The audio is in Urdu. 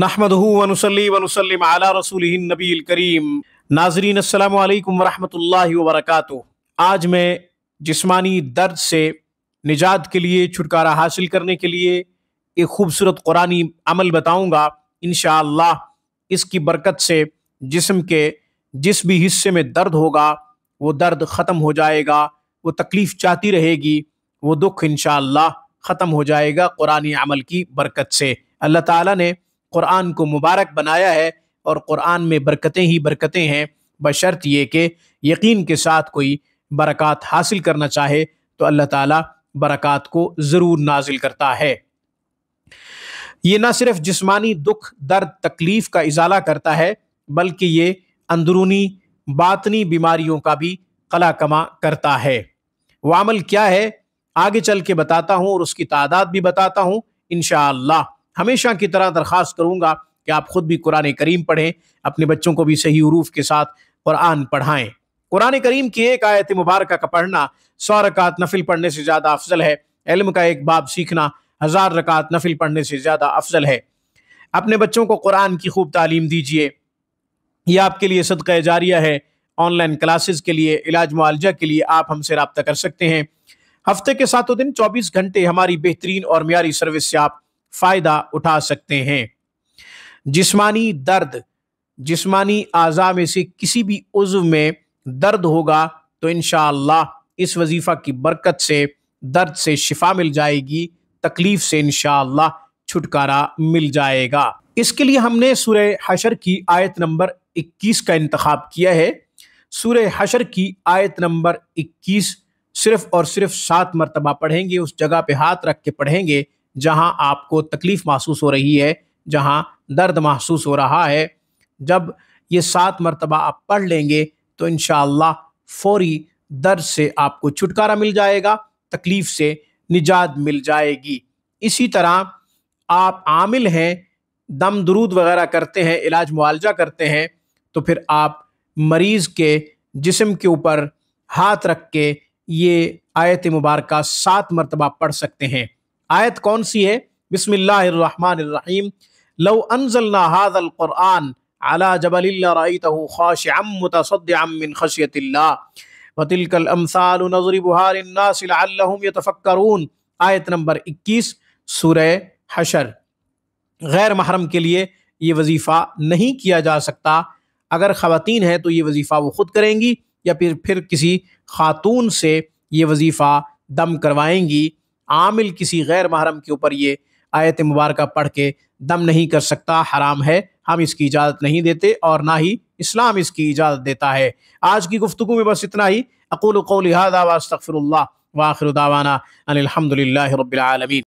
نحمدہ ونصلی ونسلم علی رسولہ النبی الکریم۔ ناظرین السلام علیکم ورحمۃ اللہ وبرکاتہ۔ آج میں جسمانی درد سے نجات کے لیے، چھٹکارا حاصل کرنے کے لیے ایک خوبصورت قرآنی عمل بتاؤں گا۔ انشاءاللہ اس کی برکت سے جسم کے جس بھی حصے میں درد ہوگا وہ درد ختم ہو جائے گا، وہ تکلیف چاہتی رہے گی، وہ دکھ انشاءاللہ ختم ہو جائے گا قرآنی عمل کی برکت سے۔ اللہ تعالیٰ نے قرآن کو مبارک بنایا ہے اور قرآن میں برکتیں ہی برکتیں ہیں، بشرط یہ کہ یقین کے ساتھ کوئی برکات حاصل کرنا چاہے تو اللہ تعالیٰ برکات کو ضرور نازل کرتا ہے۔ یہ نہ صرف جسمانی دکھ، درد، تکلیف کا ازالہ کرتا ہے بلکہ یہ اندرونی باطنی بیماریوں کا بھی قلع کما کرتا ہے۔ وہ عمل کیا ہے آگے چل کے بتاتا ہوں اور اس کی تعداد بھی بتاتا ہوں انشاءاللہ۔ ہمیشہ کی طرح درخواست کروں گا کہ آپ خود بھی قرآن کریم پڑھیں، اپنے بچوں کو بھی صحیح حروف کے ساتھ قرآن پڑھائیں۔ قرآن کریم کی ایک آیت مبارکہ کا پڑھنا 100 رکعت نفل پڑھنے سے زیادہ افضل ہے۔ علم کا ایک باب سیکھنا 1000 رکعت نفل پڑھنے سے زیادہ افضل ہے۔ اپنے بچوں کو قرآن کی خوب تعلیم دیجیے، یہ آپ کے لیے صدقہ جاریہ ہے۔ آن لائن کلاسز کے لیے، علاج معالجہ کے لیے آپ ہم سے رابطہ کر سکتے ہیں۔ ہفتے کے 7 دن 24 گھنٹے ہماری بہترین اور معیاری سروس سے آپ فائدہ اٹھا سکتے ہیں۔ جسمانی درد، جسمانی اعضاء میں سے کسی بھی عضو میں درد ہوگا تو انشاءاللہ اس وظیفہ کی برکت سے درد سے شفا مل جائے گی، تکلیف سے انشاءاللہ چھٹکارا مل جائے گا۔ اس کے لیے ہم نے سورہ حشر کی آیت نمبر 21 کا انتخاب کیا ہے۔ سورہ حشر کی آیت نمبر 21 صرف اور صرف 7 مرتبہ پڑھیں گے۔ اس جگہ پہ ہاتھ رکھ کے پڑھیں گے جہاں آپ کو تکلیف محسوس ہو رہی ہے، جہاں درد محسوس ہو رہا ہے۔ جب یہ 7 مرتبہ آپ پڑھ لیں گے تو انشاءاللہ فوری درد سے آپ کو چھٹکارا مل جائے گا، تکلیف سے نجات مل جائے گی۔ اسی طرح آپ عامل ہیں، دم درود وغیرہ کرتے ہیں، علاج معالجہ کرتے ہیں، تو پھر آپ مریض کے جسم کے اوپر ہاتھ رکھ کے یہ آیت مبارکہ 7 مرتبہ پڑھ سکتے ہیں۔ آیت کون سی ہے؟ بسم اللہ الرحمن الرحیم۔ لو انزلنا هذا القرآن على جبل لرأيته خاشعا متصدعا من خشية الله وتلك الامثال نضربها للناس لعلهم يتفكرون۔ آیت نمبر 21 سورہ حشر۔ غیر محرم کے لیے یہ وظیفہ نہیں کیا جا سکتا۔ اگر خواتین ہیں تو یہ وظیفہ وہ خود کریں گی یا پھر کسی خاتون سے یہ وظیفہ دم کروائیں گی۔ عامل کسی غیر محرم کے اوپر یہ آیت مبارکہ پڑھ کے دم نہیں کر سکتا، حرام ہے، ہم اس کی اجازت نہیں دیتے اور نہ ہی اسلام اس کی اجازت دیتا ہے۔ آج کی گفتگو میں بس اتنا ہی۔ اقول قولی ھذا واستغفر اللہ وآخر دعوانا ان الحمد للہ رب العالمین۔